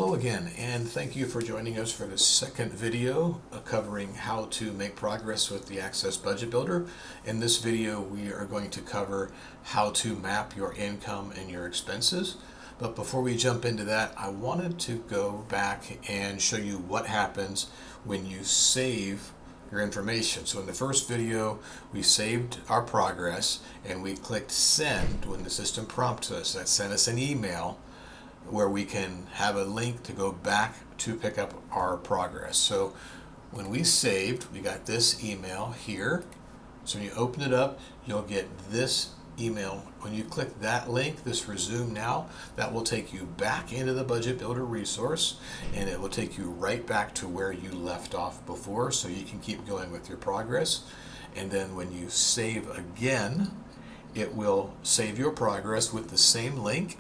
Hello again, and thank you for joining us for the second video covering how to make progress with the Access Budget Builder. In this video, we are going to cover how to map your income and your expenses. But before we jump into that, I wanted to go back and show you what happens when you save your information. So in the first video, we saved our progress and we clicked send when the system prompts us. That sent us an email where we can have a link to go back to pick up our progress. So when we saved, we got this email here. So when you open it up, you'll get this email. When you click that link, this resume now, that will take you back into the Budget Builder resource, and it will take you right back to where you left off before, so you can keep going with your progress. And then when you save again, it will save your progress with the same link.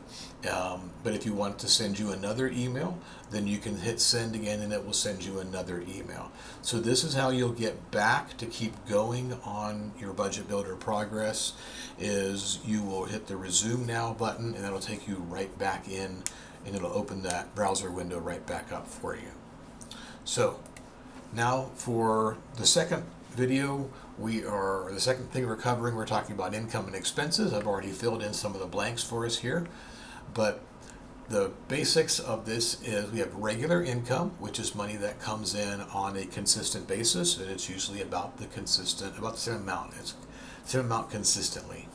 But if you want to send you another email, then you can hit send again and it will send you another email. So this is how you'll get back to keep going on your Budget Builder progress. Is you will hit the resume now button and that'll take you right back in, and it'll open that browser window right back up for you. So now for the second video, the second thing we're covering, we're talking about income and expenses. I've already filled in some of the blanks for us here, but the basics of this is we have regular income, which is money that comes in on a consistent basis, and it's usually about the same amount. It's the same amount consistently.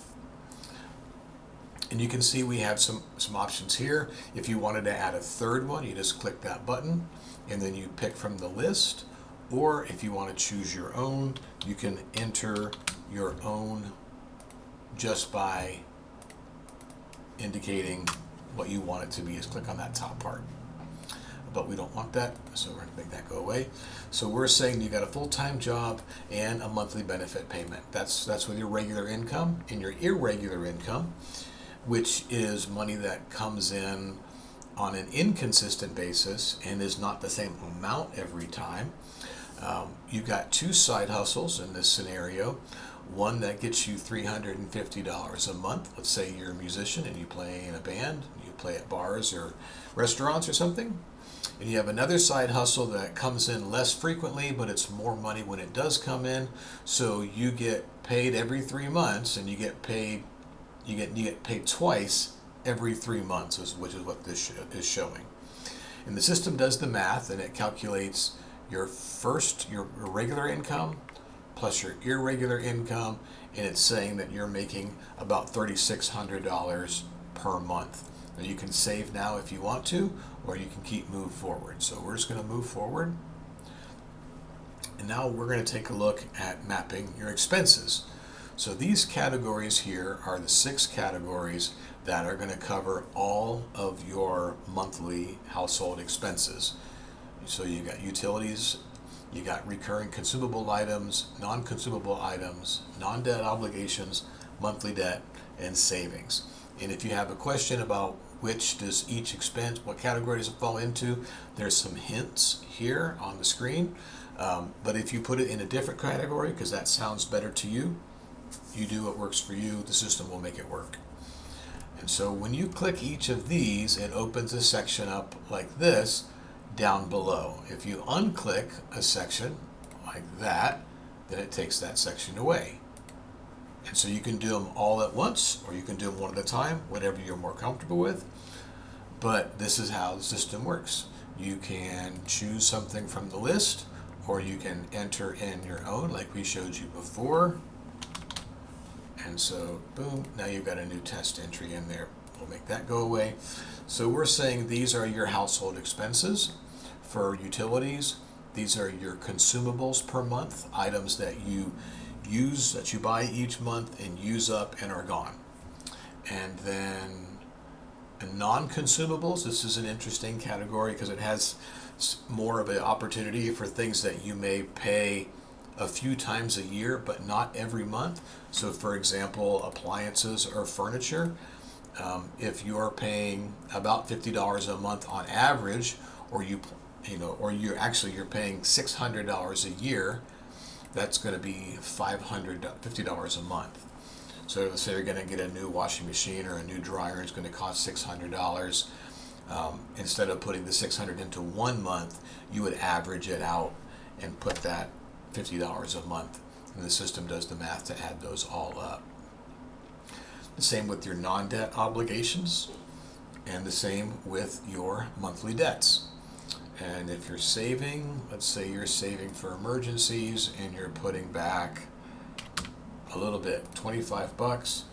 And you can see we have some options here. If you wanted to add a third one, you just click that button and then you pick from the list. Or if you want to choose your own, you can enter your own just by indicating what you want it to be. Is click on that top part. But we don't want that, so we're going to make that go away. So we're saying you got a full-time job and a monthly benefit payment. That's with your regular income. And your irregular income, which is money that comes in on an inconsistent basis and is not the same amount every time. You've got two side hustles in this scenario. One that gets you $350 a month. Let's say you're a musician and you play in a band, you play at bars or restaurants or something. And you have another side hustle that comes in less frequently, but it's more money when it does come in. So you get paid every 3 months, and you get paid twice every 3 months, which is what this is showing. And the system does the math, and it calculates your regular income plus your irregular income, and it's saying that you're making about $3,600 per month. Now you can save now if you want to, or you can move forward. So we're just going to move forward. And now we're going to take a look at mapping your expenses. So these categories here are the 6 categories that are going to cover all of your monthly household expenses. So you got utilities, you got recurring consumable items, non-consumable items, non-debt obligations, monthly debt, and savings. And if you have a question about which does each expense, what category does it fall into, there's some hints here on the screen. But if you put it in a different category, because that sounds better to you, you do what works for you, the system will make it work. And so when you click each of these, it opens a section up like this down below. If you unclick a section like that, then it takes that section away. And so you can do them all at once, or you can do them one at a time, whatever you're more comfortable with. But this is how the system works. You can choose something from the list, or you can enter in your own like we showed you before. And so, boom, now you've got a new test entry in there. We'll make that go away. So we're saying these are your household expenses. For utilities, these are your consumables per month, items that you use, that you buy each month and use up and are gone. And then non-consumables, this is an interesting category because it has more of an opportunity for things that you may pay a few times a year, but not every month. So for example, appliances or furniture, if you're paying about $50 a month on average, or you're paying $600 a year, that's going to be $550 a month. So let's say you're going to get a new washing machine or a new dryer, it's going to cost $600. Instead of putting the 600 into 1 month, you would average it out and put that $50 a month, and the system does the math to add those all up. The same with your non-debt obligations, and the same with your monthly debts. And if you're saving, let's say you're saving for emergencies and you're putting back a little bit, 25 bucks,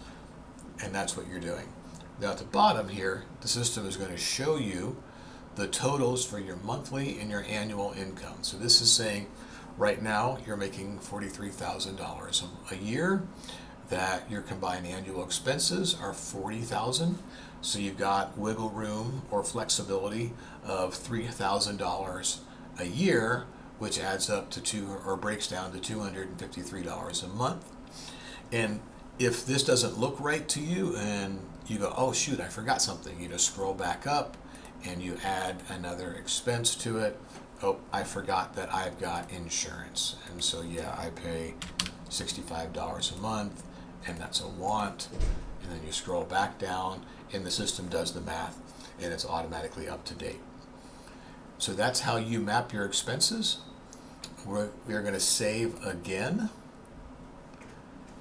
and that's what you're doing. Now at the bottom here, the system is going to show you the totals for your monthly and your annual income. So this is saying right now you're making $43,000 a year, that your combined annual expenses are $40,000. So you've got wiggle room or flexibility of $3,000 a year, which adds up to breaks down to $253 a month. And if this doesn't look right to you and you go, oh shoot, I forgot something, you just scroll back up and you add another expense to it. Oh, I forgot that I've got insurance. And so yeah, I pay $65 a month, and that's a want. And then you scroll back down and the system does the math and it's automatically up to date. So that's how you map your expenses. We're going to save again.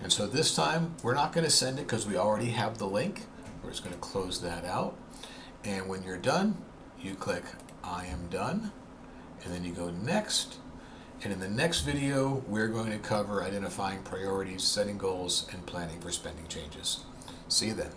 And so this time we're not going to send it because we already have the link. We're just going to close that out. And when you're done, you click I am done. And then you go next. And in the next video, we're going to cover identifying priorities, setting goals, and planning for spending changes. See you then.